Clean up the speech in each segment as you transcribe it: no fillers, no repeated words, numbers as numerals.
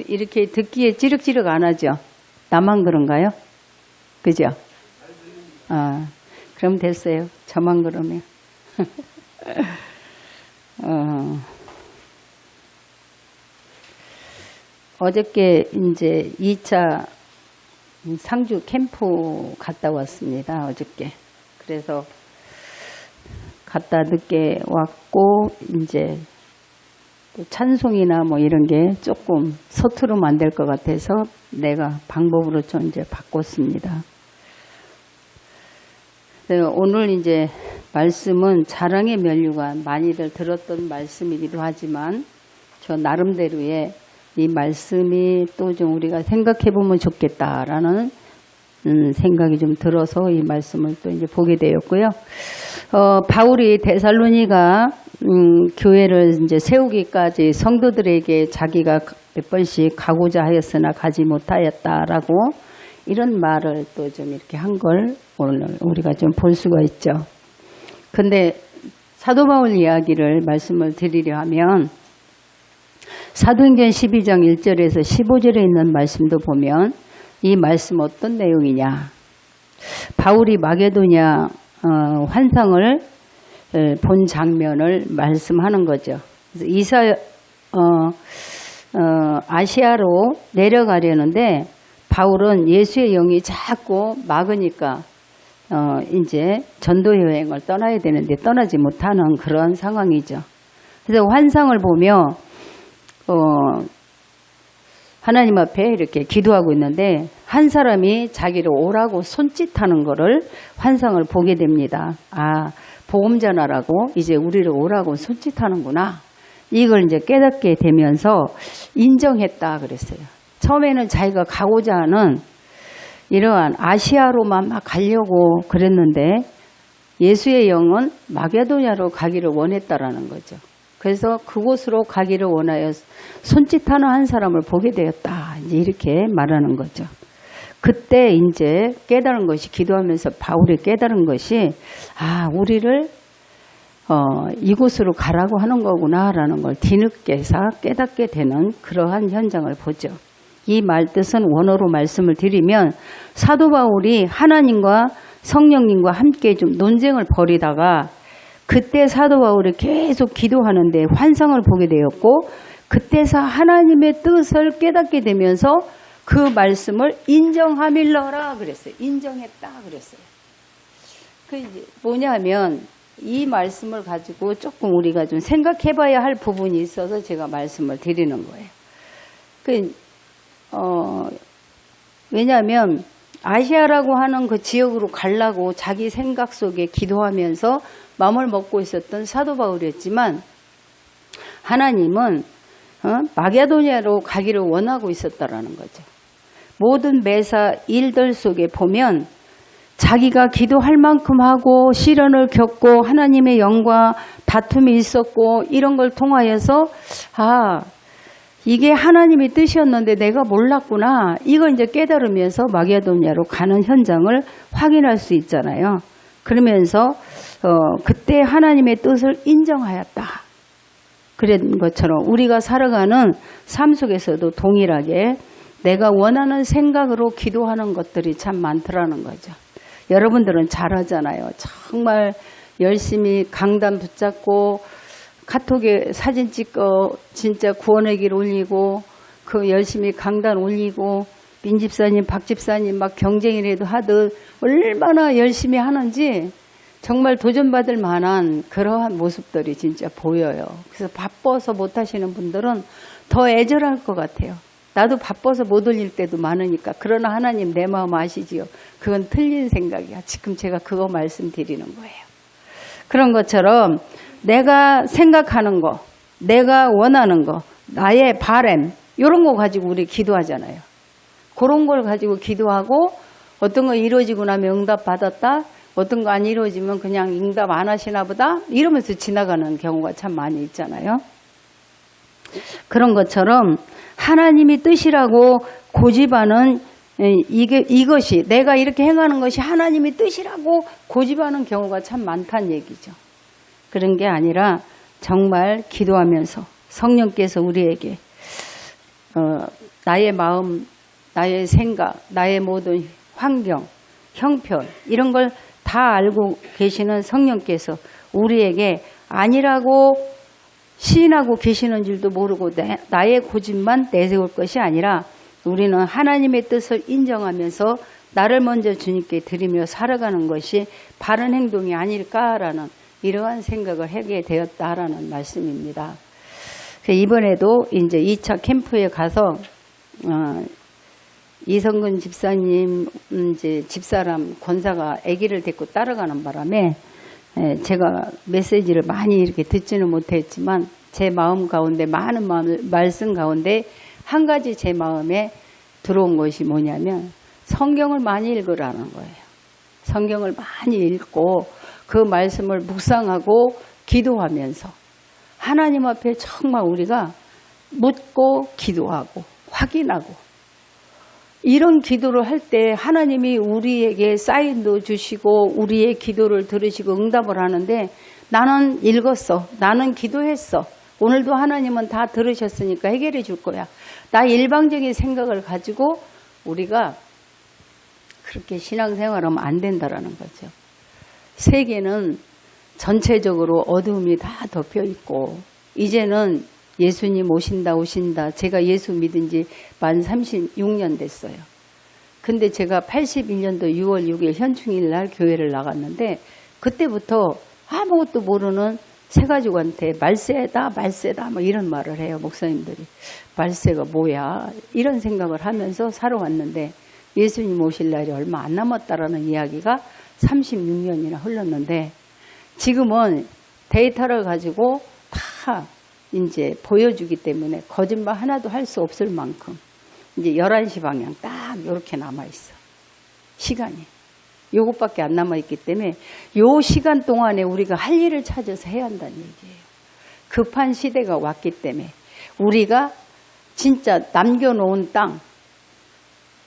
이렇게 듣기에 찌륵찌륵 안 하죠? 나만 그런가요? 그죠? 그럼 됐어요. 저만 그러면. 어저께 이제 2차 상주 캠프 갔다 왔습니다. 어저께. 그래서 갔다 늦게 왔고, 이제 또 찬송이나 뭐 이런 게 조금 서투르면 안 될 것 같아서 내가 방법으로 좀 이제 바꿨습니다. 오늘 이제 말씀은 자랑의 면류가 많이들 들었던 말씀이기도 하지만 저 나름대로의 이 말씀이 또 좀 우리가 생각해 보면 좋겠다라는 생각이 좀 들어서 이 말씀을 또 이제 보게 되었고요. 바울이 데살로니가 교회를 이제 세우기까지 성도들에게 자기가 몇 번씩 가고자 하였으나 가지 못하였다라고 이런 말을 또 좀 이렇게 한 걸 오늘 우리가 좀 볼 수가 있죠. 근데 사도 바울 이야기를 말씀을 드리려 하면 사도행전 12장 1절에서 15절에 있는 말씀도 보면 이 말씀 어떤 내용이냐. 바울이 마게도냐 환상을 본 장면을 말씀하는 거죠. 그래서 아시아로 내려가려는데 바울은 예수의 영이 자꾸 막으니까 이제 전도 여행을 떠나야 되는데 떠나지 못하는 그런 상황이죠. 그래서 환상을 보며 하나님 앞에 이렇게 기도하고 있는데 한 사람이 자기를 오라고 손짓하는 거를 환상을 보게 됩니다. 복음 전하라고 이제 우리를 오라고 손짓하는구나. 이걸 이제 깨닫게 되면서 인정했다 그랬어요. 처음에는 자기가 가고자 하는 이러한 아시아로만 막 가려고 그랬는데 예수의 영은 마게도냐로 가기를 원했다라는 거죠. 그래서 그곳으로 가기를 원하여 손짓하는 한 사람을 보게 되었다. 이제 이렇게 말하는 거죠. 그때 이제 깨달은 것이 기도하면서 바울이 깨달은 것이 우리를 이곳으로 가라고 하는 거구나라는 걸 뒤늦게서 깨닫게 되는 그러한 현장을 보죠. 이 말 뜻은 원어로 말씀을 드리면 사도 바울이 하나님과 성령님과 함께 좀 논쟁을 벌이다가 그때 사도 바울이 계속 기도하는데 환상을 보게 되었고 그때서 하나님의 뜻을 깨닫게 되면서 그 말씀을 인정하밀러라 그랬어요. 인정했다 그랬어요. 그 뭐냐면 이 말씀을 가지고 조금 우리가 좀 생각해 봐야 할 부분이 있어서 제가 말씀을 드리는 거예요. 왜냐하면 아시아라고 하는 그 지역으로 가려고 자기 생각 속에 기도하면서 마음을 먹고 있었던 사도 바울이었지만 하나님은 마게도냐로 가기를 원하고 있었다라는 거죠. 모든 매사 일들 속에 보면 자기가 기도할 만큼 하고 시련을 겪고 하나님의 영과 다툼이 있었고 이런 걸 통하여서 이게 하나님의 뜻이었는데 내가 몰랐구나. 이걸 이제 깨달으면서 마게도냐로 가는 현장을 확인할 수 있잖아요. 그러면서 그때 하나님의 뜻을 인정하였다. 그런 것처럼 우리가 살아가는 삶 속에서도 동일하게 내가 원하는 생각으로 기도하는 것들이 참 많더라는 거죠. 여러분들은 잘하잖아요. 정말 열심히 강단 붙잡고 카톡에 사진 찍고 진짜 구원의 길 올리고 그 열심히 강단 올리고 민 집사님, 박 집사님 막 경쟁이라도 하듯 얼마나 열심히 하는지 정말 도전받을 만한 그러한 모습들이 진짜 보여요. 그래서 바빠서 못하시는 분들은 더 애절할 것 같아요. 나도 바빠서 못 올릴 때도 많으니까. 그러나 하나님 내 마음 아시지요. 그건 틀린 생각이야. 지금 제가 그거 말씀드리는 거예요. 그런 것처럼 내가 생각하는 거, 내가 원하는 거, 나의 바램 이런 거 가지고 우리 기도하잖아요. 그런 걸 가지고 기도하고 어떤 거 이루어지고 나면 응답 받았다. 어떤 거 안 이루어지면 그냥 응답 안 하시나 보다. 이러면서 지나가는 경우가 참 많이 있잖아요. 그런 것처럼 하나님이 뜻이라고 고집하는 이것이 내가 이렇게 행하는 것이 하나님의 뜻이라고 고집하는 경우가 참 많다는 얘기죠. 그런 게 아니라 정말 기도하면서 성령께서 우리에게 나의 마음, 나의 생각, 나의 모든 환경, 형편 이런 걸 다 알고 계시는 성령께서 우리에게 아니라고 시인하고 계시는 줄도 모르고 나의 고집만 내세울 것이 아니라 우리는 하나님의 뜻을 인정하면서 나를 먼저 주님께 드리며 살아가는 것이 바른 행동이 아닐까라는 이러한 생각을 하게 되었다라는 말씀입니다. 이번에도 이제 2차 캠프에 가서 이성근 집사님 이제 집사람 권사가 아기를 데리고 따라가는 바람에 제가 메시지를 많이 이렇게 듣지는 못했지만 제 마음 가운데 많은 말씀 가운데 한 가지 제 마음에 들어온 것이 뭐냐면 성경을 많이 읽으라는 거예요. 성경을 많이 읽고 그 말씀을 묵상하고 기도하면서 하나님 앞에 정말 우리가 묻고 기도하고 확인하고 이런 기도를 할 때 하나님이 우리에게 사인도 주시고 우리의 기도를 들으시고 응답을 하는데 나는 읽었어. 나는 기도했어. 오늘도 하나님은 다 들으셨으니까 해결해 줄 거야. 나 일방적인 생각을 가지고 우리가 그렇게 신앙생활하면 안 된다라는 거죠. 세계는 전체적으로 어두움이 다 덮여 있고 이제는 예수님 오신다. 제가 예수 믿은 지 만 36년 됐어요. 근데 제가 81년도 6월 6일 현충일 날 교회를 나갔는데 그때부터 아무것도 모르는 새가족한테 말세다 뭐 이런 말을 해요. 목사님들이. 말세가 뭐야 이런 생각을 하면서 살아왔는데 예수님 오실 날이 얼마 안 남았다라는 이야기가 36년이나 흘렀는데 지금은 데이터를 가지고 다 이제 보여주기 때문에 거짓말 하나도 할 수 없을 만큼 이제 11시 방향 딱 이렇게 남아있어. 시간이. 요것밖에 안 남아있기 때문에 요 시간 동안에 우리가 할 일을 찾아서 해야 한다는 얘기예요. 급한 시대가 왔기 때문에 우리가 진짜 남겨놓은 땅,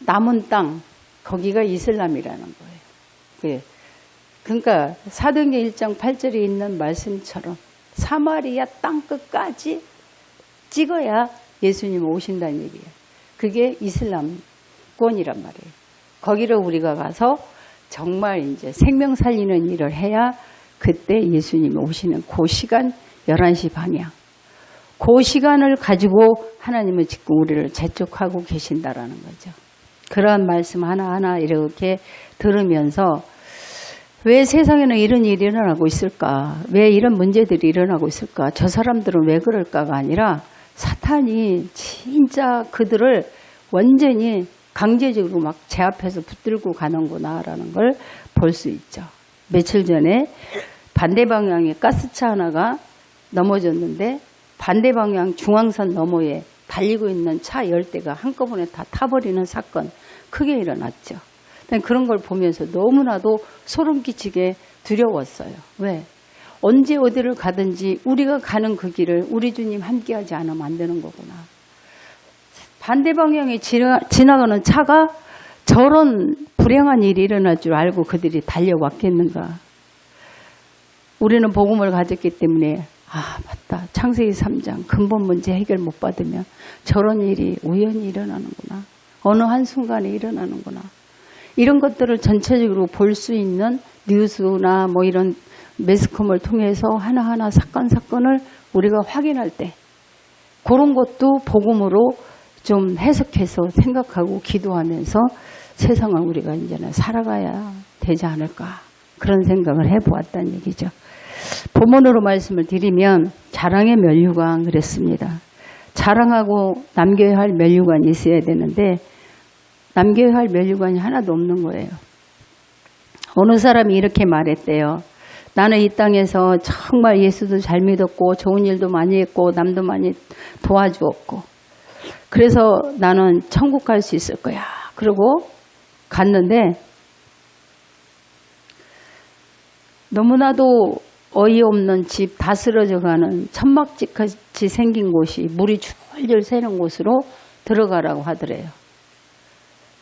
남은 땅, 거기가 이슬람이라는 거예요. 그러니까 사도행전 1장 8절에 있는 말씀처럼 사마리아 땅끝까지 찍어야 예수님 오신다는 얘기예요. 그게 이슬람권이란 말이에요. 거기를 우리가 가서 정말 이제 생명 살리는 일을 해야 그때 예수님이 오시는 그 시간 11시 방향. 그 시간을 가지고 하나님은 지금 우리를 재촉하고 계신다라는 거죠. 그러한 말씀 하나하나 이렇게 들으면서 왜 세상에는 이런 일이 일어나고 있을까? 왜 이런 문제들이 일어나고 있을까? 저 사람들은 왜 그럴까가 아니라 사탄이 진짜 그들을 완전히 강제적으로 막 제 앞에서 붙들고 가는구나라는 걸 볼 수 있죠. 며칠 전에 반대 방향에 가스차 하나가 넘어졌는데 반대 방향 중앙선 너머에 달리고 있는 차 10대가 한꺼번에 다 타버리는 사건 크게 일어났죠. 그런 걸 보면서 너무나도 소름 끼치게 두려웠어요. 왜? 언제 어디를 가든지 우리가 가는 그 길을 우리 주님 함께하지 않으면 안 되는 거구나. 반대 방향에 지나가는 차가 저런 불행한 일이 일어날 줄 알고 그들이 달려왔겠는가. 우리는 복음을 가졌기 때문에 맞다. 창세기 3장 근본 문제 해결 못 받으면 저런 일이 우연히 일어나는구나. 어느 한순간에 일어나는구나. 이런 것들을 전체적으로 볼 수 있는 뉴스나 뭐 이런 매스컴을 통해서 하나하나 사건을 우리가 확인할 때 그런 것도 복음으로 좀 해석해서 생각하고 기도하면서 세상을 우리가 이제는 살아가야 되지 않을까 그런 생각을 해보았다는 얘기죠. 본문으로 말씀을 드리면 자랑의 면류관 그랬습니다. 자랑하고 남겨야 할 면류관이 있어야 되는데 남겨야 할 면류관이 하나도 없는 거예요. 어느 사람이 이렇게 말했대요. 나는 이 땅에서 정말 예수도 잘 믿었고 좋은 일도 많이 했고 남도 많이 도와주었고 그래서 나는 천국 갈 수 있을 거야. 그리고 갔는데 너무나도 어이없는 집 다 쓰러져가는 천막집같이 생긴 곳이 물이 줄줄 새는 곳으로 들어가라고 하더래요.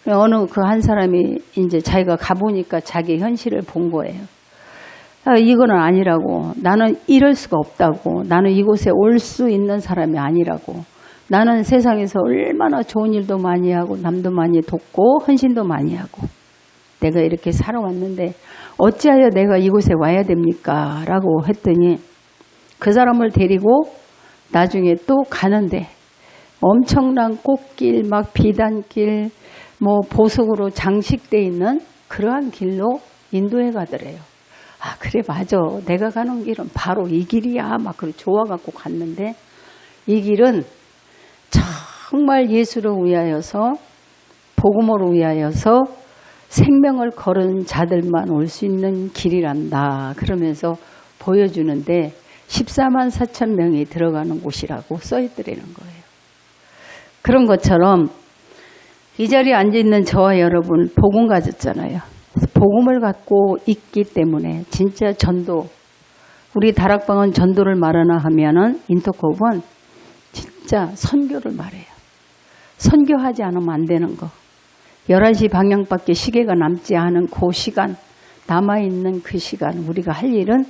어느 그 한 사람이 이제 자기가 가보니까 자기 현실을 본 거예요. 이거는 아니라고. 나는 이럴 수가 없다고. 나는 이곳에 올 수 있는 사람이 아니라고. 나는 세상에서 얼마나 좋은 일도 많이 하고 남도 많이 돕고 헌신도 많이 하고 내가 이렇게 살아왔는데 어찌하여 내가 이곳에 와야 됩니까? 라고 했더니 그 사람을 데리고 나중에 또 가는데 엄청난 꽃길, 막 비단길, 뭐 보석으로 장식되어 있는 그러한 길로 인도해 가더래요. 아, 그래, 맞아. 내가 가는 길은 바로 이 길이야. 막 그렇게 좋아갖고 갔는데 이 길은 정말 예수를 위하여서, 복음으로 위하여서 생명을 걸은 자들만 올 수 있는 길이란다. 그러면서 보여주는데 14만 4천 명이 들어가는 곳이라고 써있더라는 거예요. 그런 것처럼 이 자리에 앉아있는 저와 여러분 복음 가졌잖아요. 복음을 갖고 있기 때문에 진짜 전도, 우리 다락방은 전도를 말하나 하면은 인터콥은 진짜 선교를 말해요. 선교하지 않으면 안 되는 거. 11시 방향밖에 시계가 남지 않은 그 시간, 남아있는 그 시간 우리가 할 일은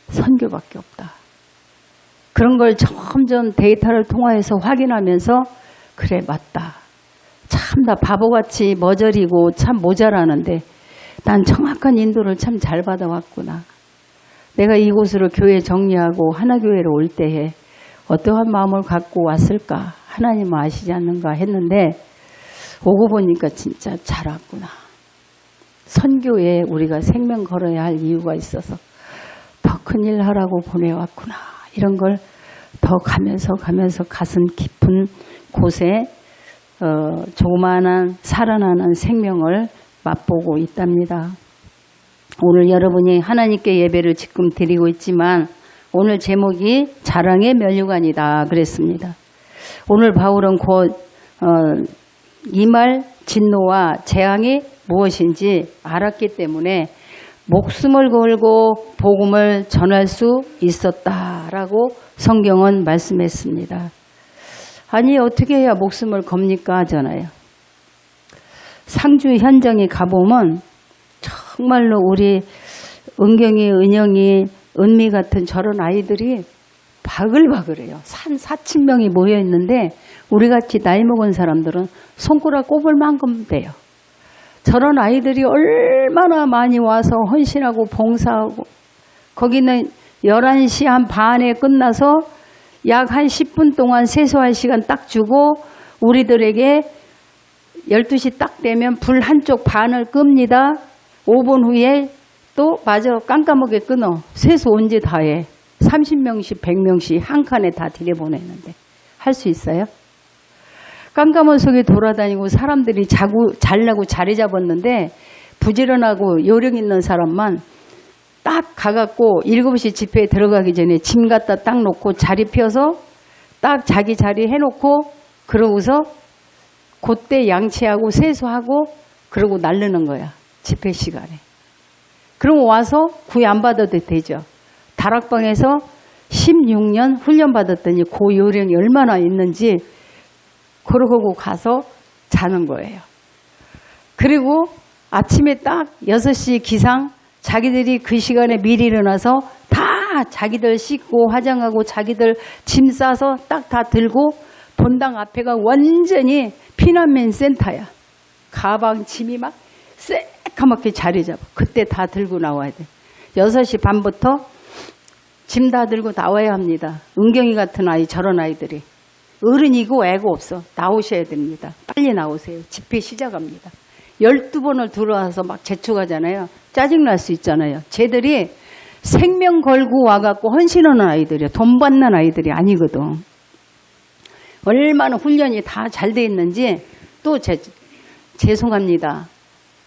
선교밖에 없다. 그런 걸 점점 데이터를 통해서 확인하면서 그래, 맞다. 참 나 바보같이 머저리고 참 모자라는데 난 정확한 인도를 참 잘 받아왔구나. 내가 이곳으로 교회 정리하고 하나교회로 올 때에 어떠한 마음을 갖고 왔을까? 하나님은 아시지 않는가 했는데 오고 보니까 진짜 잘 왔구나. 선교에 우리가 생명 걸어야 할 이유가 있어서 더 큰일 하라고 보내왔구나. 이런 걸 더 가면서 가슴 깊은 곳에 조그마한 살아나는 생명을 맛보고 있답니다. 오늘 여러분이 하나님께 예배를 지금 드리고 있지만 오늘 제목이 자랑의 면류관이다 그랬습니다. 오늘 바울은 곧 이 말 진노와 재앙이 무엇인지 알았기 때문에 목숨을 걸고 복음을 전할 수 있었다라고 성경은 말씀했습니다. 아니 어떻게 해야 목숨을 겁니까 하잖아요. 상주 현장에 가보면 정말로 우리 은경이, 은영이, 은미 같은 저런 아이들이 바글바글해요. 4,000명이 모여있는데 우리같이 나이 먹은 사람들은 손가락 꼽을 만큼 돼요. 저런 아이들이 얼마나 많이 와서 헌신하고 봉사하고 거기는 11시 한 반에 끝나서 약 한 10분 동안 세수할 시간 딱 주고 우리들에게 12시 딱 되면 불 한쪽 반을 끕니다. 5분 후에 또 맞아 깜깜하게 끊어. 세수 언제 다 해. 30명씩 100명씩 한 칸에 다 들여보내는데 할 수 있어요? 깜깜한 속에 돌아다니고 사람들이 자려고 자리 잡았는데 부지런하고 요령 있는 사람만 딱 가갖고 7시 집회에 들어가기 전에 짐 갖다 딱 놓고 자리 펴서 딱 자기 자리 해놓고 그러고서 그때 양치하고 세수하고 그러고 날르는 거야. 집회 시간에. 그러고 와서 구애 안 받아도 되죠. 다락방에서 16년 훈련 받았더니 그 요령이 얼마나 있는지 그러고 가서 자는 거예요. 그리고 아침에 딱 6시 기상 자기들이 그 시간에 미리 일어나서 다 자기들 씻고 화장하고 자기들 짐 싸서 딱 다 들고 본당 앞에가 완전히 피난민 센터야. 가방 짐이 막 새까맣게 자리 잡아. 그때 다 들고 나와야 돼. 6시 반부터 짐 다 들고 나와야 합니다. 은경이 같은 아이 저런 아이들이. 어른이고 애고 없어. 나오셔야 됩니다. 빨리 나오세요. 집회 시작합니다. 12번을 들어와서 막 재촉하잖아요. 짜증날 수 있잖아요. 쟤들이 생명 걸고 와갖고 헌신하는 아이들이야. 돈 받는 아이들이 아니거든. 얼마나 훈련이 다 잘 돼 있는지 또 죄송합니다.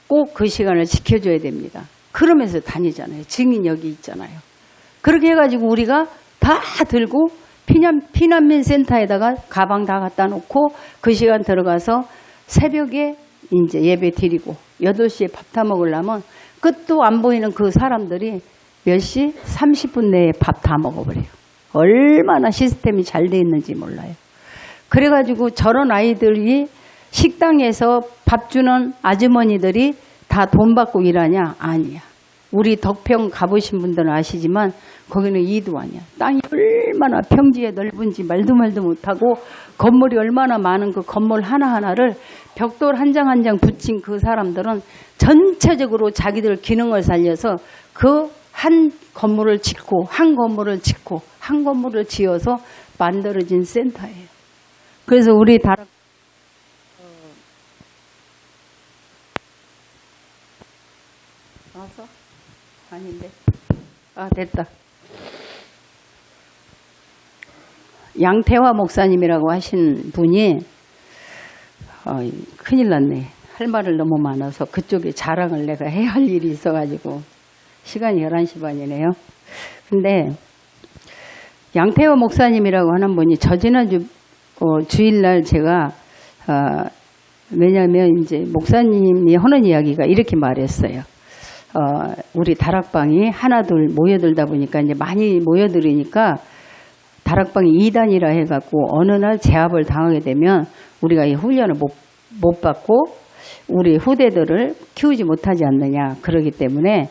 꼭 그 시간을 지켜줘야 됩니다. 그러면서 다니잖아요. 증인 여기 있잖아요. 그렇게 해가지고 우리가 다 들고 피난민 센터에다가 가방 다 갖다 놓고 그 시간 들어가서 새벽에 이제 예배 드리고 8시에 밥 다 먹으려면 끝도 안 보이는 그 사람들이 몇 시? 30분 내에 밥 다 먹어버려요. 얼마나 시스템이 잘 돼 있는지 몰라요. 그래가지고 저런 아이들이 식당에서 밥 주는 아주머니들이 다 돈 받고 일하냐? 아니야. 우리 덕평 가보신 분들은 아시지만 거기는 2도 아니야. 땅이 얼마나 평지에 넓은지 말도 못하고 건물이 얼마나 많은 그 건물 하나하나를 벽돌 한 장 한 장 붙인 그 사람들은 전체적으로 자기들 기능을 살려서 그 한 건물을 짓고 한 건물을 짓고 한 건물을 지어서 만들어진 센터예요. 그래서 우리 다락 나왔어? 아닌데. 아, 됐다. 양태화 목사님이라고 하신 분이 큰일 났네. 할 말을 너무 많아서 그쪽에 자랑을 내가 해야 할 일이 있어가지고 시간이 11시 반이네요. 근데 양태화 목사님이라고 하는 분이 저지난 주일날 제가 왜냐하면 이제 목사님이 하는 이야기가 이렇게 말했어요. 우리 다락방이 하나둘 모여들다 보니까 이제 많이 모여들으니까 다락방이 2단이라 해갖고 어느 날 제압을 당하게 되면 우리가 이 훈련을 못 받고 우리 후대들을 키우지 못하지 않느냐. 그러기 때문에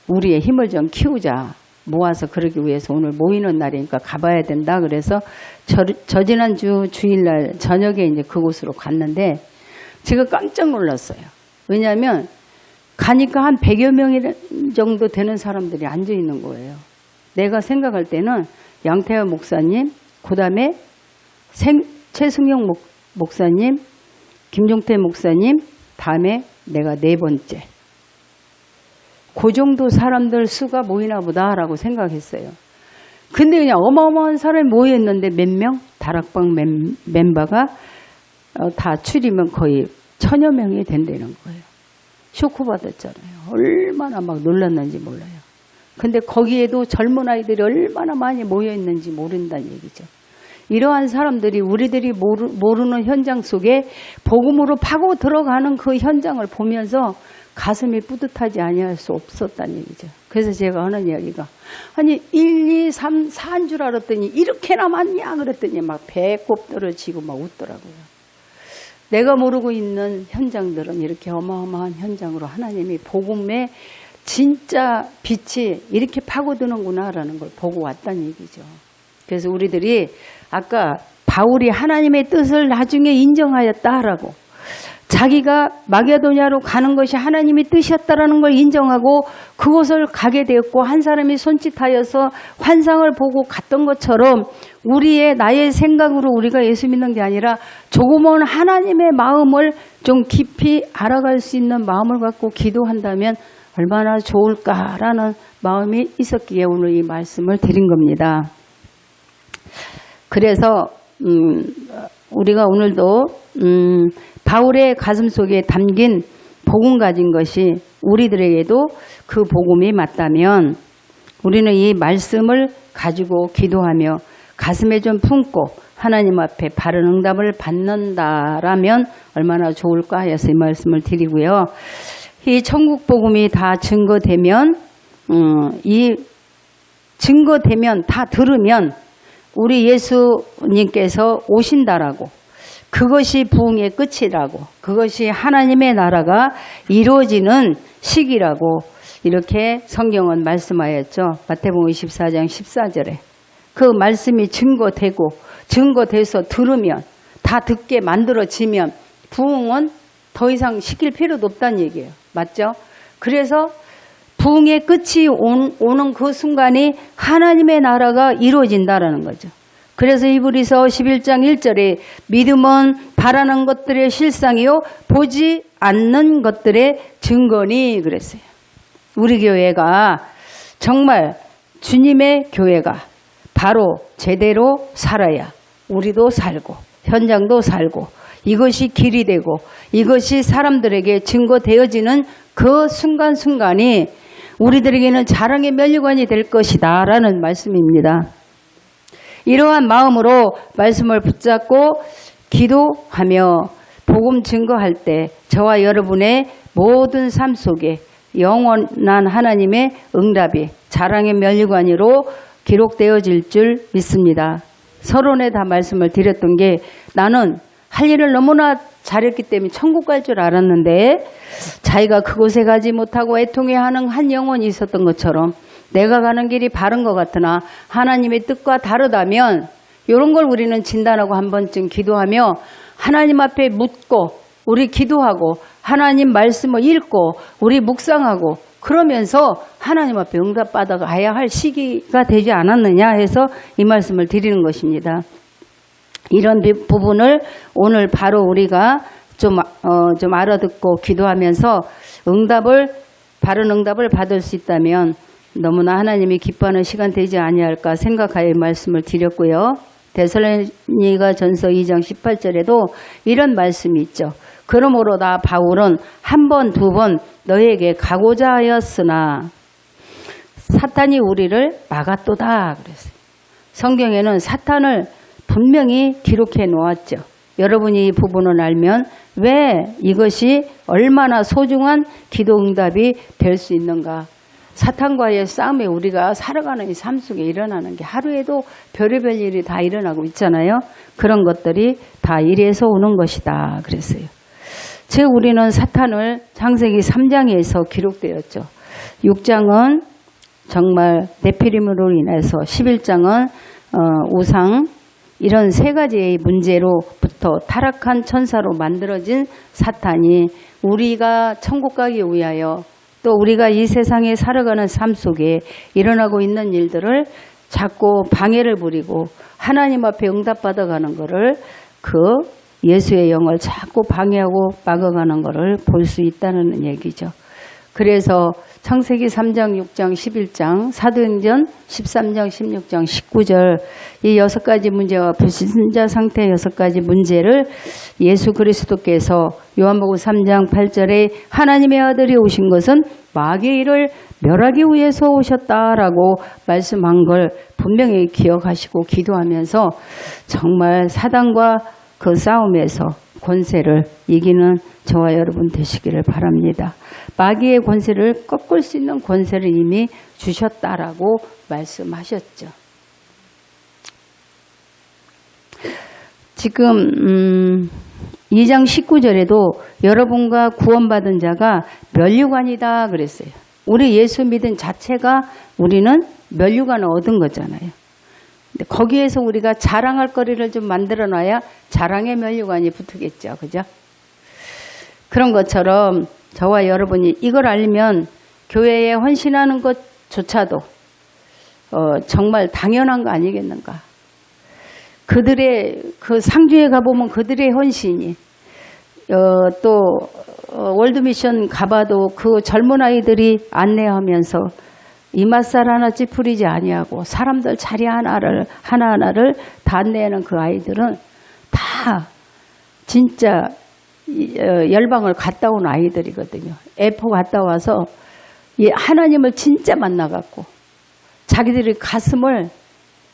우리의 힘을 좀 키우자. 모아서 그러기 위해서 오늘 모이는 날이니까 가봐야 된다. 그래서 저지난주 주일날 저녁에 이제 그곳으로 갔는데 제가 깜짝 놀랐어요. 왜냐하면 가니까 한 100여 명 정도 되는 사람들이 앉아 있는 거예요. 내가 생각할 때는 양태화 목사님, 그 다음에 최승용 목사님, 김종태 목사님, 다음에 내가 4번째. 그 정도 사람들 수가 모이나 보다라고 생각했어요. 근데 그냥 어마어마한 사람이 모였는데 몇 명? 다락방 멤버가 다 추리면 거의 1000여 명이 된다는 거예요. 쇼크 받았잖아요. 얼마나 막 놀랐는지 몰라요. 근데 거기에도 젊은 아이들이 얼마나 많이 모여 있는지 모른다는 얘기죠. 이러한 사람들이 우리들이 모르는 현장 속에 복음으로 파고 들어가는 그 현장을 보면서 가슴이 뿌듯하지 아니할 수 없었다는 얘기죠. 그래서 제가 하는 이야기가 아니 1, 2, 3, 4인 줄 알았더니 이렇게나 많냐 그랬더니 막 배꼽 떨어지고 막 웃더라고요. 내가 모르고 있는 현장들은 이렇게 어마어마한 현장으로 하나님이 복음의 진짜 빛이 이렇게 파고드는구나라는 걸 보고 왔다는 얘기죠. 그래서 우리들이 아까 바울이 하나님의 뜻을 나중에 인정하였다라고 자기가 마게도냐로 가는 것이 하나님의 뜻이었다라는 걸 인정하고 그곳을 가게 되었고 한 사람이 손짓하여서 환상을 보고 갔던 것처럼 나의 생각으로 우리가 예수 믿는 게 아니라 조금은 하나님의 마음을 좀 깊이 알아갈 수 있는 마음을 갖고 기도한다면 얼마나 좋을까라는 마음이 있었기에 오늘 이 말씀을 드린 겁니다. 그래서 우리가 오늘도 바울의 가슴 속에 담긴 복음 가진 것이 우리들에게도 그 복음이 맞다면 우리는 이 말씀을 가지고 기도하며 가슴에 좀 품고 하나님 앞에 바른 응답을 받는다라면 얼마나 좋을까 해서 이 말씀을 드리고요. 이 천국 복음이 다 증거되면 다 들으면 우리 예수님께서 오신다라고 그것이 부흥의 끝이라고 그것이 하나님의 나라가 이루어지는 시기라고 이렇게 성경은 말씀하였죠. 마태복음 24장 14절에 그 말씀이 증거돼서 들으면 다 듣게 만들어지면 부흥은 더 이상 시킬 필요도 없다는 얘기예요. 맞죠? 그래서 부흥의 끝이 오는 그 순간이 하나님의 나라가 이루어진다라는 거죠. 그래서 히브리서 11장 1절에 믿음은 바라는 것들의 실상이요 보지 않는 것들의 증거니 그랬어요. 우리 교회가 정말 주님의 교회가 바로 제대로 살아야 우리도 살고 현장도 살고 이것이 길이 되고 이것이 사람들에게 증거되어지는 그 순간순간이 우리들에게는 자랑의 면류관이 될 것이다 라는 말씀입니다. 이러한 마음으로 말씀을 붙잡고 기도하며 복음 증거할 때 저와 여러분의 모든 삶 속에 영원한 하나님의 응답이 자랑의 면류관으로 기록되어질 줄 믿습니다. 서론에 다 말씀을 드렸던 게 나는 할 일을 너무나 잘했기 때문에 천국 갈 줄 알았는데 자기가 그곳에 가지 못하고 애통해하는 한 영혼이 있었던 것처럼 내가 가는 길이 바른 것 같으나 하나님의 뜻과 다르다면 이런 걸 우리는 진단하고 한 번쯤 기도하며 하나님 앞에 묻고 우리 기도하고 하나님 말씀을 읽고 우리 묵상하고 그러면서 하나님 앞에 응답받아 가야 할 시기가 되지 않았느냐 해서 이 말씀을 드리는 것입니다. 이런 부분을 오늘 바로 우리가 좀 알아듣고 기도하면서 바른 응답을 받을 수 있다면 너무나 하나님이 기뻐하는 시간 되지 아니할까 생각하여 말씀을 드렸고요. 데살로니가전서 2장 18절에도 이런 말씀이 있죠. 그러므로 나 바울은 한 번, 두 번 너에게 가고자 하였으나 사탄이 우리를 막았도다 그랬어요. 성경에는 사탄을 분명히 기록해 놓았죠. 여러분이 이 부분을 알면 왜 이것이 얼마나 소중한 기도 응답이 될 수 있는가. 사탄과의 싸움에 우리가 살아가는 이 삶 속에 일어나는 게 하루에도 별의별 일이 다 일어나고 있잖아요. 그런 것들이 다 이래서 오는 것이다 그랬어요. 즉 우리는 사탄을 창세기 3장에서 기록되었죠. 6장은 정말 네피림으로 인해서 11장은 우상 이런 세 가지의 문제로부터 타락한 천사로 만들어진 사탄이 우리가 천국 가기 위하여 또 우리가 이 세상에 살아가는 삶 속에 일어나고 있는 일들을 자꾸 방해를 부리고 하나님 앞에 응답받아가는 것을 그 예수의 영을 자꾸 방해하고 막아가는 것을 볼 수 있다는 얘기죠. 그래서 창세기 3장, 6장, 11장, 사도행전 13장, 16장, 19절 이 6가지 문제와 불신자 상태 6가지 문제를 예수 그리스도께서 요한복음 3장 8절에 하나님의 아들이 오신 것은 마귀의 일을 멸하기 위해서 오셨다라고 말씀한 걸 분명히 기억하시고 기도하면서 정말 사단과 그 싸움에서 권세를 이기는 저와 여러분 되시기를 바랍니다. 마귀의 권세를 꺾을 수 있는 권세를 이미 주셨다라고 말씀하셨죠. 지금 2장 19절에도 여러분과 구원받은 자가 면류관이다 그랬어요. 우리 예수 믿은 자체가 우리는 면류관을 얻은 거잖아요. 거기에서 우리가 자랑할 거리를 좀 만들어 놔야 자랑의 면류관이 붙겠죠. 그죠? 그런 것처럼 저와 여러분이 이걸 알면 교회에 헌신하는 것조차도 정말 당연한 거 아니겠는가. 그들의 그 상주에 가보면 그들의 헌신이 또 월드미션 가봐도 그 젊은 아이들이 안내하면서 이맛살 하나 찌푸리지 아니하고 사람들 자리 하나하나를 다 안내하는 그 아이들은 다 진짜 열방을 갔다 온 아이들이거든요. 에포 갔다 와서 하나님을 진짜 만나갖고 자기들의 가슴을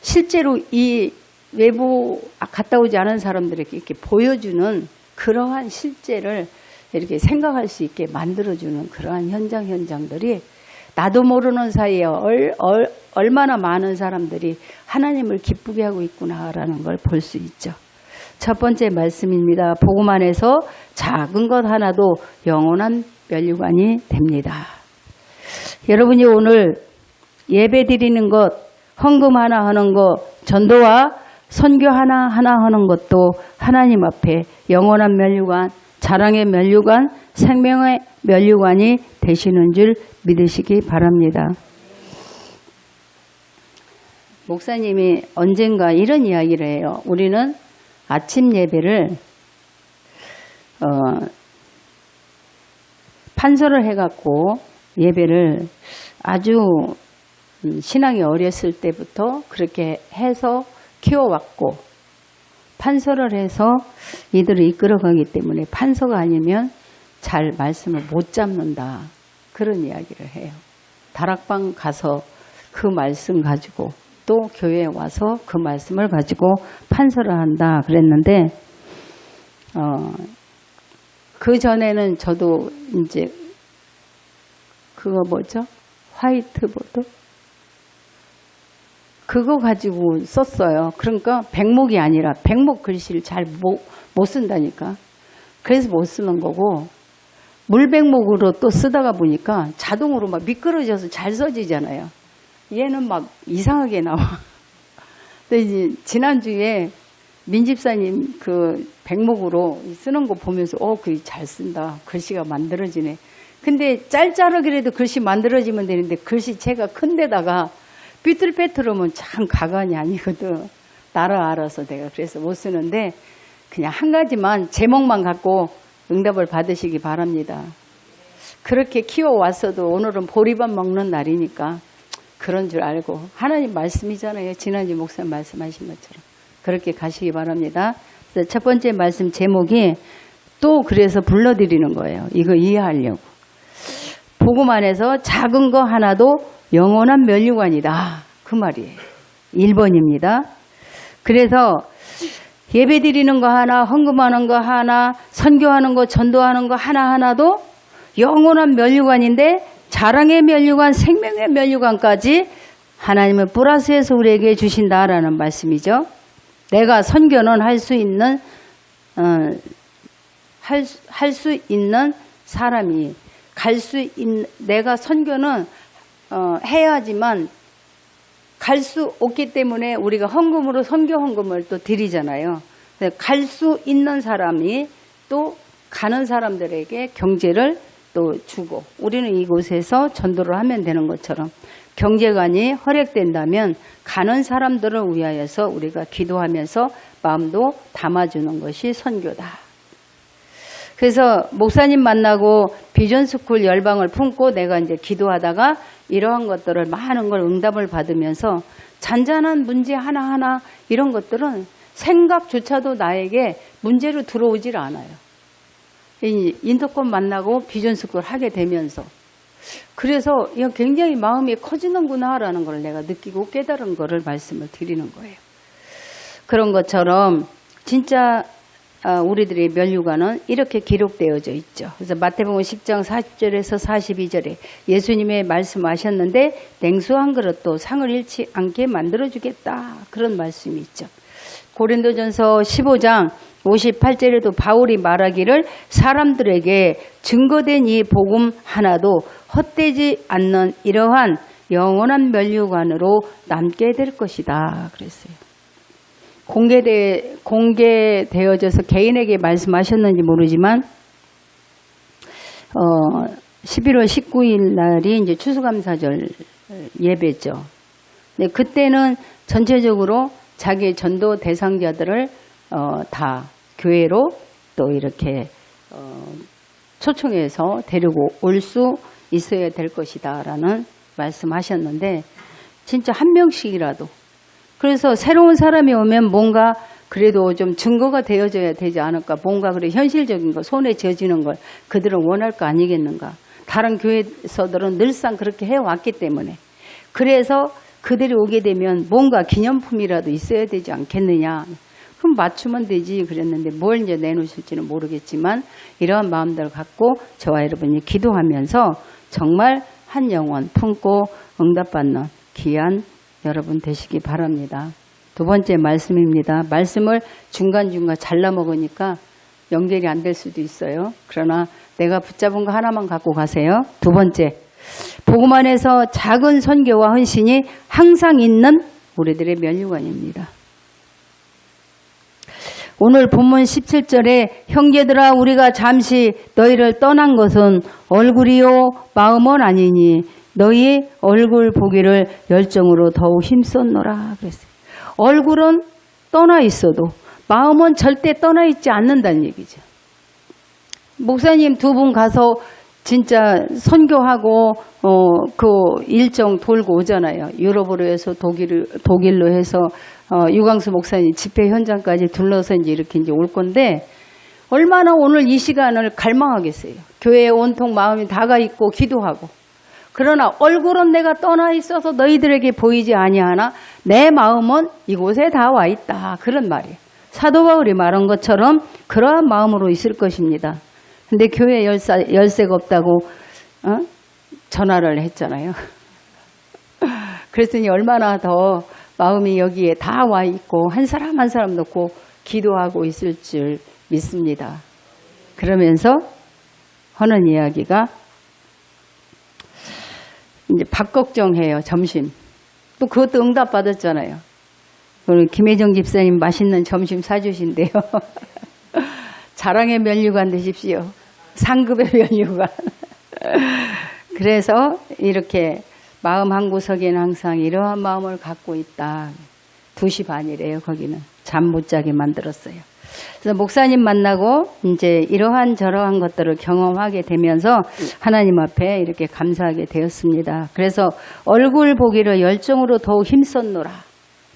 실제로 이 외부 갔다 오지 않은 사람들에게 이렇게 보여주는 그러한 실제를 이렇게 생각할 수 있게 만들어주는 그러한 현장들이 나도 모르는 사이에 얼마나 많은 사람들이 하나님을 기쁘게 하고 있구나라는 걸 볼 수 있죠. 첫 번째 말씀입니다. 복음 안에서 작은 것 하나도 영원한 면류관이 됩니다. 여러분이 오늘 예배 드리는 것, 헌금 하나 하는 것, 전도와 선교 하나 하는 것도 하나님 앞에 영원한 면류관, 자랑의 면류관, 생명의 면류관이 되시는 줄 믿으시기 바랍니다. 목사님이 언젠가 이런 이야기를 해요. 우리는 아침 예배를 판서를 해갖고 예배를 아주 신앙이 어렸을 때부터 그렇게 해서 키워왔고 판서를 해서 이들을 이끌어가기 때문에 판서가 아니면 잘 말씀을 못 잡는다. 그런 이야기를 해요. 다락방 가서 그 말씀 가지고 또 교회에 와서 그 말씀을 가지고 판서를 한다 그랬는데 그 전에는 저도 이제 그거 뭐죠? 화이트보드? 그거 가지고 썼어요. 그러니까 백목이 아니라 백목 글씨를 잘 못 쓴다니까. 그래서 못 쓰는 거고, 물백목으로 또 쓰다가 보니까 자동으로 막 미끄러져서 잘 써지잖아요. 얘는 막 이상하게 나와. 근데 이제 지난주에 민집사님 그 백목으로 쓰는 거 보면서 글이 잘 쓴다. 글씨가 만들어지네. 근데 짤짤하게라도 글씨 만들어지면 되는데 글씨체가 큰 데다가 삐뚤빼뚤하면 참 가관이 아니거든. 나라 알아서 내가 그래서 못 쓰는데 그냥 한 가지만 제목만 갖고 응답을 받으시기 바랍니다. 그렇게 키워왔어도 오늘은 보리밥 먹는 날이니까 그런 줄 알고 하나님 말씀이잖아요. 지난주 목사님 말씀하신 것처럼 그렇게 가시기 바랍니다. 그래서 첫 번째 말씀 제목이 또 그래서 불러드리는 거예요. 이거 이해하려고. 복음 안에서 작은 거 하나도 영원한 면류관이다. 그 말이에요. 1번입니다. 그래서 예배 드리는 거 하나, 헌금하는 거 하나, 선교하는 거, 전도하는 거 하나하나도 영원한 면류관인데 자랑의 면류관, 생명의 면류관까지 하나님은 플러스해서 우리에게 주신다라는 말씀이죠. 내가 선교는 할 수 있는 사람이 내가 선교는 해야지만 갈 수 없기 때문에 우리가 헌금으로 선교 헌금을 또 드리잖아요. 갈 수 있는 사람이 또 가는 사람들에게 경제를 또 주고 우리는 이곳에서 전도를 하면 되는 것처럼 경제관이 허락된다면 가는 사람들을 위하여서 우리가 기도하면서 마음도 담아주는 것이 선교다. 그래서 목사님 만나고 비전스쿨 열방을 품고 내가 이제 기도하다가 이러한 것들을 많은 걸 응답을 받으면서 잔잔한 문제 하나하나 이런 것들은 생각조차도 나에게 문제로 들어오질 않아요. 인터권 만나고 비전스쿨 하게 되면서 그래서 굉장히 마음이 커지는구나라는 걸 내가 느끼고 깨달은 거를 말씀을 드리는 거예요. 그런 것처럼 진짜 우리들의 면류관은 이렇게 기록되어져 있죠. 그래서 마태복음 10장 40절에서 42절에 예수님의 말씀하셨는데 냉수 한 그릇도 상을 잃지 않게 만들어주겠다. 그런 말씀이 있죠. 고린도전서 15장 58절에도 바울이 말하기를 사람들에게 증거된 이 복음 하나도 헛되지 않는 이러한 영원한 면류관으로 남게 될 것이다. 그랬어요. 공개되어져서 개인에게 말씀하셨는지 모르지만 11월 19일 날이 이제 추수감사절 예배죠. 네, 그때는 전체적으로 자기 전도 대상자들을 다 교회로 또 이렇게 초청해서 데리고 올 수 있어야 될 것이다 라는 말씀하셨는데 진짜 한 명씩이라도 그래서 새로운 사람이 오면 뭔가 그래도 좀 증거가 되어져야 되지 않을까. 뭔가 그래 현실적인 거 손에 쥐어지는 걸 그들은 원할 거 아니겠는가. 다른 교회에서들은 늘상 그렇게 해왔기 때문에 그래서 그들이 오게 되면 뭔가 기념품이라도 있어야 되지 않겠느냐. 그럼 맞추면 되지 그랬는데 뭘 이제 내놓으실지는 모르겠지만 이러한 마음들을 갖고 저와 여러분이 기도하면서 정말 한 영혼 품고 응답받는 귀한 여러분 되시기 바랍니다. 두 번째 말씀입니다. 말씀을 중간중간 잘라 먹으니까 연결이 안 될 수도 있어요. 그러나 내가 붙잡은 거 하나만 갖고 가세요. 두 번째, 복음 안에서 작은 선교와 헌신이 항상 있는 우리들의 면류관입니다. 오늘 본문 17절에 형제들아 우리가 잠시 너희를 떠난 것은 얼굴이요 마음은 아니니 너희 얼굴 보기를 열정으로 더욱 힘썼노라 그랬어요. 얼굴은 떠나 있어도 마음은 절대 떠나 있지 않는다는 얘기죠. 목사님 두 분 가서 진짜 선교하고 그 일정 돌고 오잖아요. 유럽으로 해서 독일로 해서 유광수 목사님 집회 현장까지 둘러서 이렇게 올 건데 얼마나 오늘 이 시간을 갈망하겠어요. 교회에 온통 마음이 다가 있고 기도하고 그러나 얼굴은 내가 떠나 있어서 너희들에게 보이지 아니하나 내 마음은 이곳에 다 와 있다. 그런 말이에요. 사도 바울이 말한 것처럼 그러한 마음으로 있을 것입니다. 근데 교회 열쇠가 없다고 전화를 했잖아요. 그랬더니 얼마나 더 마음이 여기에 다 와 있고 한 사람 한 사람 놓고 기도하고 있을 줄 믿습니다. 그러면서 하는 이야기가 이제 밥 걱정해요. 점심. 또 그것도 응답 받았잖아요. 오늘 김혜정 집사님 맛있는 점심 사주신대요. 자랑의 면류관 드십시오. 상급의 면류관. 그래서 이렇게 마음 한구석에는 항상 이러한 마음을 갖고 있다. 2시 반이래요. 거기는 잠 못 자게 만들었어요. 그래서 목사님 만나고 이제 이러한 저러한 것들을 경험하게 되면서 하나님 앞에 이렇게 감사하게 되었습니다. 그래서 얼굴 보기를 열정으로 더욱 힘썼노라.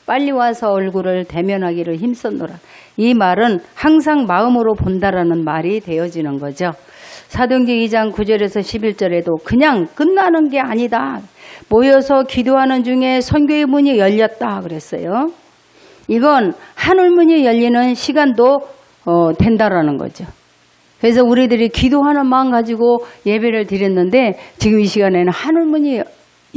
빨리 와서 얼굴을 대면하기를 힘썼노라. 이 말은 항상 마음으로 본다라는 말이 되어지는 거죠. 사도행전 2장 9절에서 11절에도 그냥 끝나는 게 아니다. 모여서 기도하는 중에 선교의 문이 열렸다 그랬어요. 이건 하늘문이 열리는 시간도 된다라는 거죠. 그래서 우리들이 기도하는 마음 가지고 예배를 드렸는데 지금 이 시간에는 하늘문이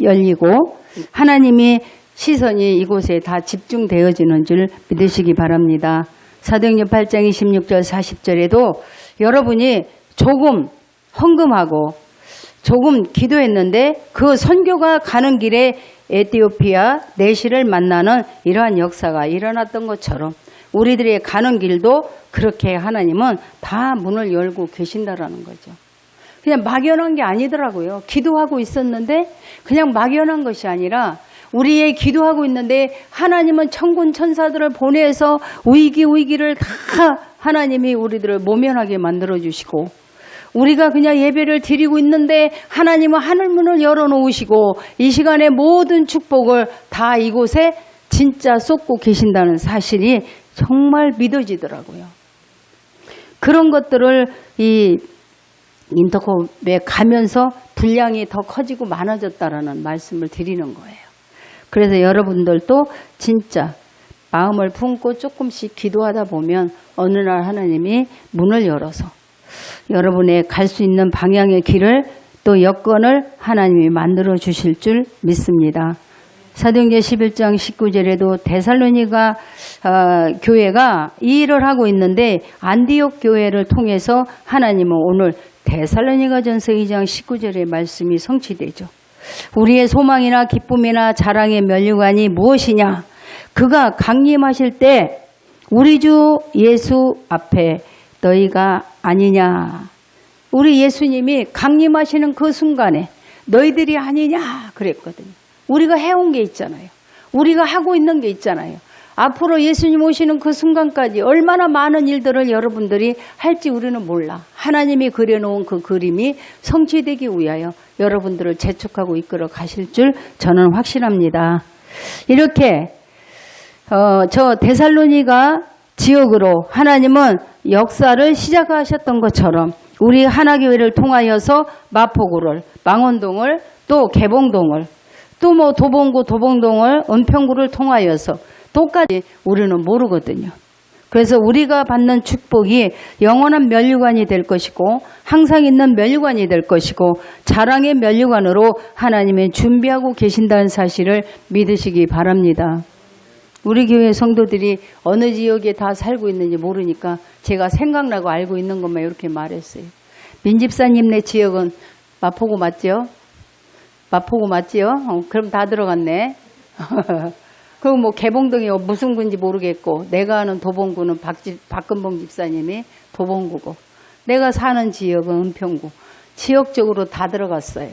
열리고 하나님이 시선이 이곳에 다 집중되어지는 줄 믿으시기 바랍니다. 사도행전 8장 26절 40절에도 여러분이 조금 헌금하고 조금 기도했는데 그 선교가 가는 길에 에티오피아 내시를 만나는 이러한 역사가 일어났던 것처럼 우리들의 가는 길도 그렇게 하나님은 다 문을 열고 계신다라는 거죠. 그냥 막연한 게 아니더라고요. 기도하고 있었는데 그냥 막연한 것이 아니라 우리의 기도하고 있는데 하나님은 천군 천사들을 보내서 위기를 다 하나님이 우리들을 모면하게 만들어주시고 우리가 그냥 예배를 드리고 있는데 하나님은 하늘문을 열어놓으시고 이 시간에 모든 축복을 다 이곳에 진짜 쏟고 계신다는 사실이 정말 믿어지더라고요. 그런 것들을 이 인터컵에 가면서 분량이 더 커지고 많아졌다라는 말씀을 드리는 거예요. 그래서 여러분들도 진짜 마음을 품고 조금씩 기도하다 보면 어느 날 하나님이 문을 열어서 여러분의 갈 수 있는 방향의 길을 또 여건을 하나님이 만들어 주실 줄 믿습니다. 사도행전 11장 19절에도 데살로니가 교회가 이 일을 하고 있는데 안디옥 교회를 통해서 하나님은 오늘 데살로니가전서 2장 19절의 말씀이 성취되죠. 우리의 소망이나 기쁨이나 자랑의 면류관이 무엇이냐? 그가 강림하실 때 우리 주 예수 앞에 너희가 아니냐. 우리 예수님이 강림하시는 그 순간에 너희들이 아니냐 그랬거든요. 우리가 해온 게 있잖아요. 우리가 하고 있는 게 있잖아요. 앞으로 예수님 오시는 그 순간까지 얼마나 많은 일들을 여러분들이 할지 우리는 몰라. 하나님이 그려놓은 그 그림이 성취되기 위하여 여러분들을 재촉하고 이끌어 가실 줄 저는 확신합니다. 이렇게 저 데살로니가 지역으로 하나님은 역사를 시작하셨던 것처럼 우리 하나교회를 통하여서 마포구를, 망원동을, 또 개봉동을, 또 뭐 도봉구, 도봉동을, 은평구를 통하여서 똑같이 우리는 모르거든요. 그래서 우리가 받는 축복이 영원한 면류관이 될 것이고 항상 있는 면류관이 될 것이고 자랑의 면류관으로 하나님이 준비하고 계신다는 사실을 믿으시기 바랍니다. 우리 교회 성도들이 어느 지역에 다 살고 있는지 모르니까 제가 생각나고 알고 있는 것만 이렇게 말했어요. 민집사님네 지역은 마포구 맞죠? 마포구 맞지요? 그럼 다 들어갔네. 그리고 뭐 개봉동이 무슨 군지 모르겠고 내가 아는 도봉구는 박근봉 집사님이 도봉구고 내가 사는 지역은 은평구. 지역적으로 다 들어갔어요.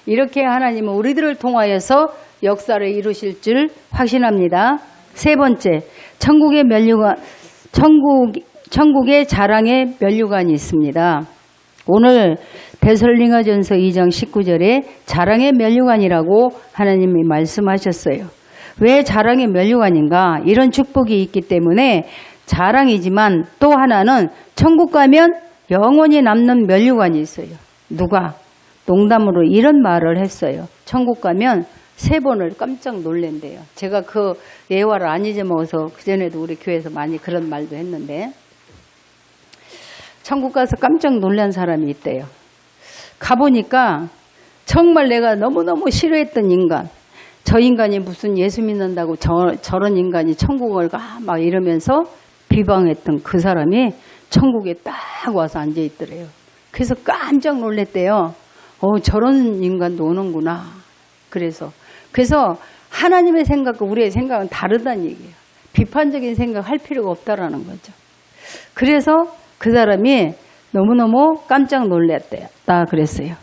이렇게 하나님은 우리들을 통하여서 역사를 이루실 줄 확신합니다. 세 번째, 천국의 면류관, 천국의 자랑의 면류관이 있습니다. 오늘 데살로니가전서 2장 19절에 자랑의 면류관이라고 하나님이 말씀하셨어요. 왜 자랑의 면류관인가? 이런 축복이 있기 때문에 자랑이지만 또 하나는 천국 가면 영원히 남는 면류관이 있어요. 누가? 농담으로 이런 말을 했어요. 천국 가면 3번을 깜짝 놀랜대요. 제가 그 예화를 안 잊어먹어서 그전에도 우리 교회에서 많이 그런 말도 했는데 천국 가서 깜짝 놀란 사람이 있대요. 가보니까 정말 내가 너무너무 싫어했던 인간, 저 인간이 무슨 예수 믿는다고 저런 인간이 천국을 가 막 이러면서 비방했던 그 사람이 천국에 딱 와서 앉아 있더래요. 그래서 깜짝 놀랐대요. 저런 인간도 오는구나. 그래서 하나님의 생각과 우리의 생각은 다르다는 얘기예요. 비판적인 생각 할 필요가 없다라는 거죠. 그래서 그 사람이 너무너무 깜짝 놀랐다 그랬어요.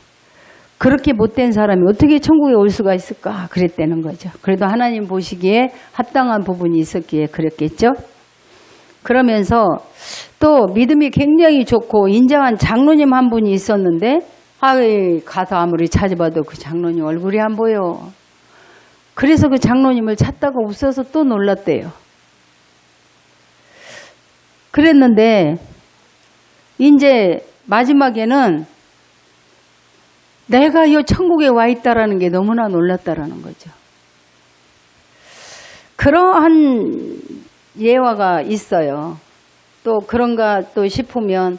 그렇게 못된 사람이 어떻게 천국에 올 수가 있을까 그랬다는 거죠. 그래도 하나님 보시기에 합당한 부분이 있었기에 그랬겠죠. 그러면서 또 믿음이 굉장히 좋고 인정한 장로님 한 분이 있었는데 가서 아무리 찾아봐도 그 장로님 얼굴이 안 보여. 그래서 그 장로님을 찾다가 웃어서 또 놀랐대요. 그랬는데 이제 마지막에는 내가 이 천국에 와 있다라는 게 너무나 놀랐다라는 거죠. 그러한 예화가 있어요. 또 그런가 또 싶으면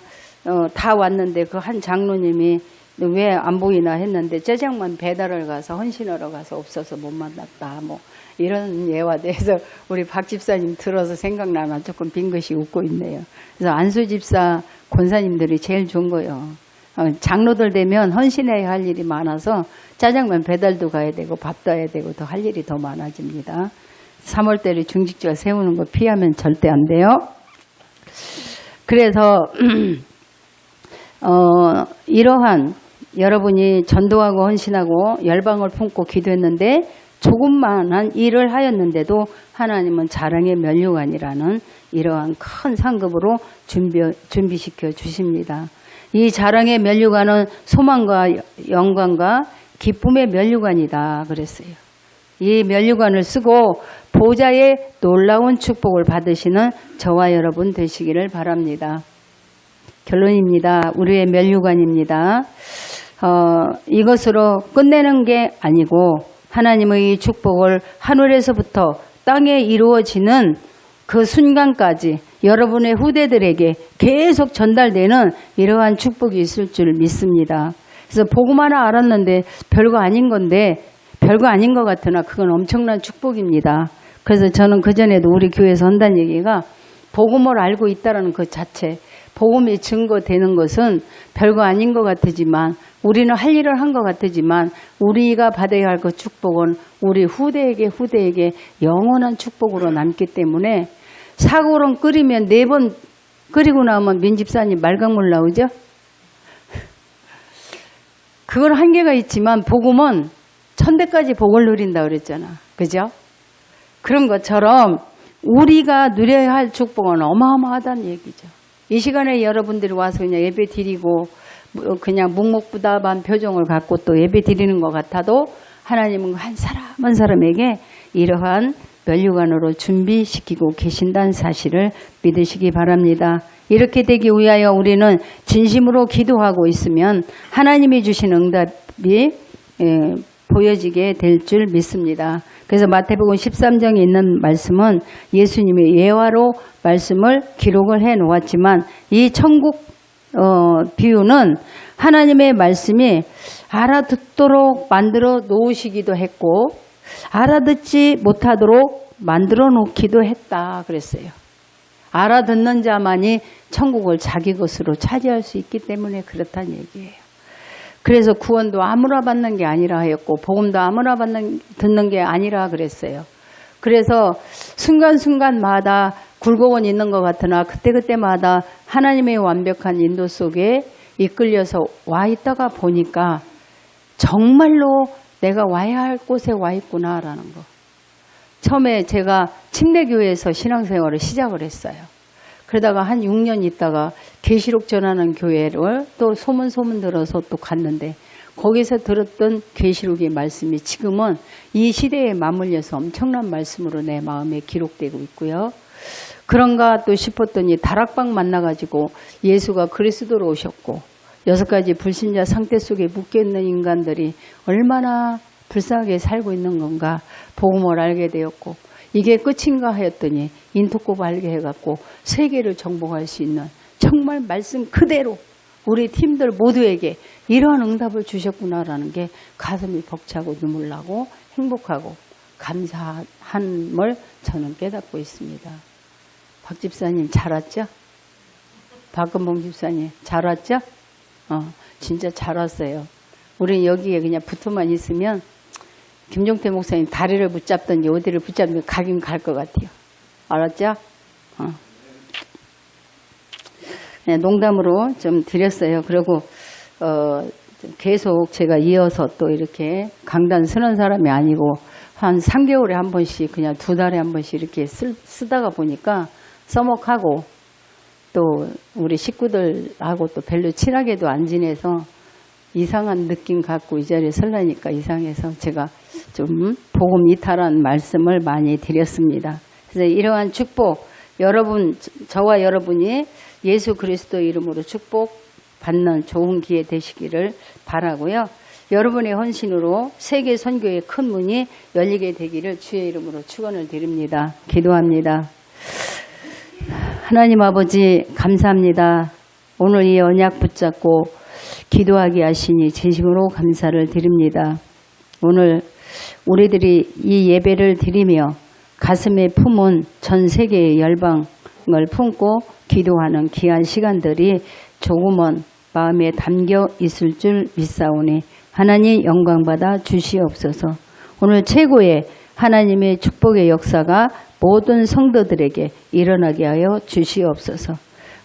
다 왔는데 그 한 장로님이 왜 안 보이나 했는데 짜장면 배달을 가서 헌신하러 가서 없어서 못 만났다. 뭐 이런 예화에 대해서 우리 박 집사님 들어서 생각나면 조금 빙긋이 웃고 있네요. 그래서 안수 집사 권사님들이 제일 좋은 거예요. 장로들 되면 헌신해야 할 일이 많아서 짜장면 배달도 가야 되고 밥도 해야 되고 더 할 일이 더 많아집니다. 3월달에 중직절 세우는 거 피하면 절대 안 돼요. 그래서 이러한 여러분이 전도하고 헌신하고 열방을 품고 기도했는데 조금만한 일을 하였는데도 하나님은 자랑의 면류관이라는 이러한 큰 상급으로 준비시켜 주십니다. 이 자랑의 면류관은 소망과 영광과 기쁨의 면류관이다 그랬어요. 이 면류관을 쓰고 보좌의 놀라운 축복을 받으시는 저와 여러분 되시기를 바랍니다. 결론입니다. 우리의 면류관입니다. 이것으로 끝내는 게 아니고 하나님의 이 축복을 하늘에서부터 땅에 이루어지는 그 순간까지 여러분의 후대들에게 계속 전달되는 이러한 축복이 있을 줄 믿습니다. 그래서 복음 하나 알았는데 별거 아닌 건데 별거 아닌 것 같으나 그건 엄청난 축복입니다. 그래서 저는 그전에도 우리 교회에서 한다는 얘기가 복음을 알고 있다는 것 자체, 복음이 증거되는 것은 별거 아닌 것 같지만 우리는 할 일을 한 것 같지만 우리가 받아야 할 그 축복은 우리 후대에게 영원한 축복으로 남기 때문에 사고론 끓이면 4번 끓이고 나면 민집사님 말강물 나오죠? 그건 한계가 있지만 복음은 1000대까지 복을 누린다 그랬잖아. 그죠? 그런 것처럼 우리가 누려야 할 축복은 어마어마하다는 얘기죠. 이 시간에 여러분들이 와서 그냥 예배 드리고 그냥 묵묵부답한 표정을 갖고 또 예배 드리는 것 같아도 하나님은 한 사람 한 사람에게 이러한 면류관으로 준비시키고 계신다는 사실을 믿으시기 바랍니다. 이렇게 되기 위하여 우리는 진심으로 기도하고 있으면 하나님이 주신 응답이 보여지게 될 줄 믿습니다. 그래서 마태복음 13장에 있는 말씀은 예수님의 예화로 말씀을 기록을 해 놓았지만 이 천국 비유는 하나님의 말씀이 알아듣도록 만들어 놓으시기도 했고 알아듣지 못하도록 만들어 놓기도 했다 그랬어요. 알아듣는 자만이 천국을 자기 것으로 차지할 수 있기 때문에 그렇다는 얘기예요. 그래서 구원도 아무나 받는 게 아니라 하였고 복음도 아무나 듣는 게 아니라 그랬어요. 그래서 순간순간마다 굴곡은 있는 것 같으나 그때그때마다 하나님의 완벽한 인도 속에 이끌려서 와 있다가 보니까 정말로 내가 와야 할 곳에 와 있구나라는 거. 처음에 제가 침례교회에서 신앙생활을 시작을 했어요. 그러다가 한 6년 있다가 계시록 전하는 교회를 또 소문 들어서 또 갔는데 거기서 들었던 계시록의 말씀이 지금은 이 시대에 맞물려서 엄청난 말씀으로 내 마음에 기록되고 있고요. 그런가 또 싶었더니 다락방 만나가지고 예수가 그리스도로 오셨고 6가지 불신자 상태 속에 묶여있는 인간들이 얼마나 불쌍하게 살고 있는 건가 복음을 알게 되었고 이게 끝인가 하였더니 인터코브 알게 해갖고 세계를 정복할 수 있는 정말 말씀 그대로 우리 팀들 모두에게 이러한 응답을 주셨구나라는 게 가슴이 벅차고 눈물 나고 행복하고 감사함을 저는 깨닫고 있습니다. 박 집사님 잘 왔죠? 박근봉 집사님 잘 왔죠? 진짜 잘 왔어요. 우리는 여기에 그냥 붙어만 있으면 김종태 목사님 다리를 붙잡든지 어디를 붙잡으면 가긴 갈 것 같아요. 알았죠? 그냥 농담으로 좀 드렸어요. 그리고 계속 제가 이어서 또 이렇게 강단 쓰는 사람이 아니고 한 3개월에 한 번씩 그냥 2달에 한 번씩 이렇게 쓰다가 보니까 써먹하고 또 우리 식구들하고 또 별로 친하게도 안 지내서 이상한 느낌 갖고 이 자리에 설라니까 이상해서 제가 좀 복음 이탈한 말씀을 많이 드렸습니다. 그래서 이러한 축복 여러분 저와 여러분이 예수 그리스도 이름으로 축복받는 좋은 기회 되시기를 바라고요. 여러분의 헌신으로 세계 선교의 큰 문이 열리게 되기를 주의 이름으로 축원을 드립니다. 기도합니다. 하나님 아버지 감사합니다. 오늘 이 언약 붙잡고 기도하게 하시니 진심으로 감사를 드립니다. 오늘 우리들이 이 예배를 드리며 가슴에 품은 전 세계의 열방을 품고 기도하는 귀한 시간들이 조금은 마음에 담겨 있을 줄 믿사오니 하나님 영광받아 주시옵소서. 오늘 최고의 하나님의 축복의 역사가 모든 성도들에게 일어나게 하여 주시옵소서.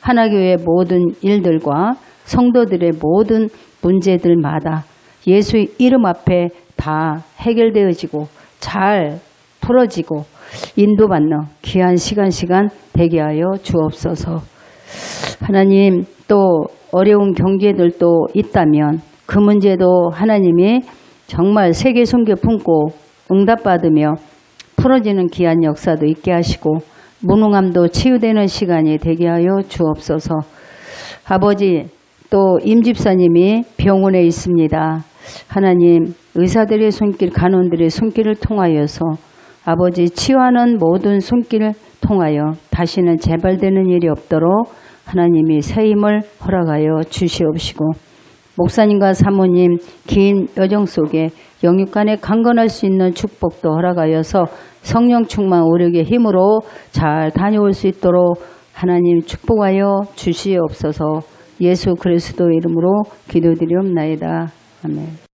하나교회의 모든 일들과 성도들의 모든 문제들마다 예수의 이름 앞에 다 해결되어지고 잘 풀어지고 인도받는 귀한 시간 되게 하여 주옵소서. 하나님 또 어려운 경계들도 있다면 그 문제도 하나님이 정말 세계 선교 품고 응답받으며 풀어지는 귀한 역사도 있게 하시고 무능함도 치유되는 시간이 되게 하여 주옵소서. 아버지 또 임집사님이 병원에 있습니다. 하나님 의사들의 손길 간원들의 손길을 통하여서 아버지 치유하는 모든 손길을 통하여 다시는 재발되는 일이 없도록 하나님이 새 힘을 허락하여 주시옵시고 목사님과 사모님 긴 여정 속에 영육간에 강건할 수 있는 축복도 허락하여서 성령 충만 오력의 힘으로 잘 다녀올 수 있도록 하나님 축복하여 주시옵소서. 예수 그리스도 이름으로 기도드리옵나이다. 아멘.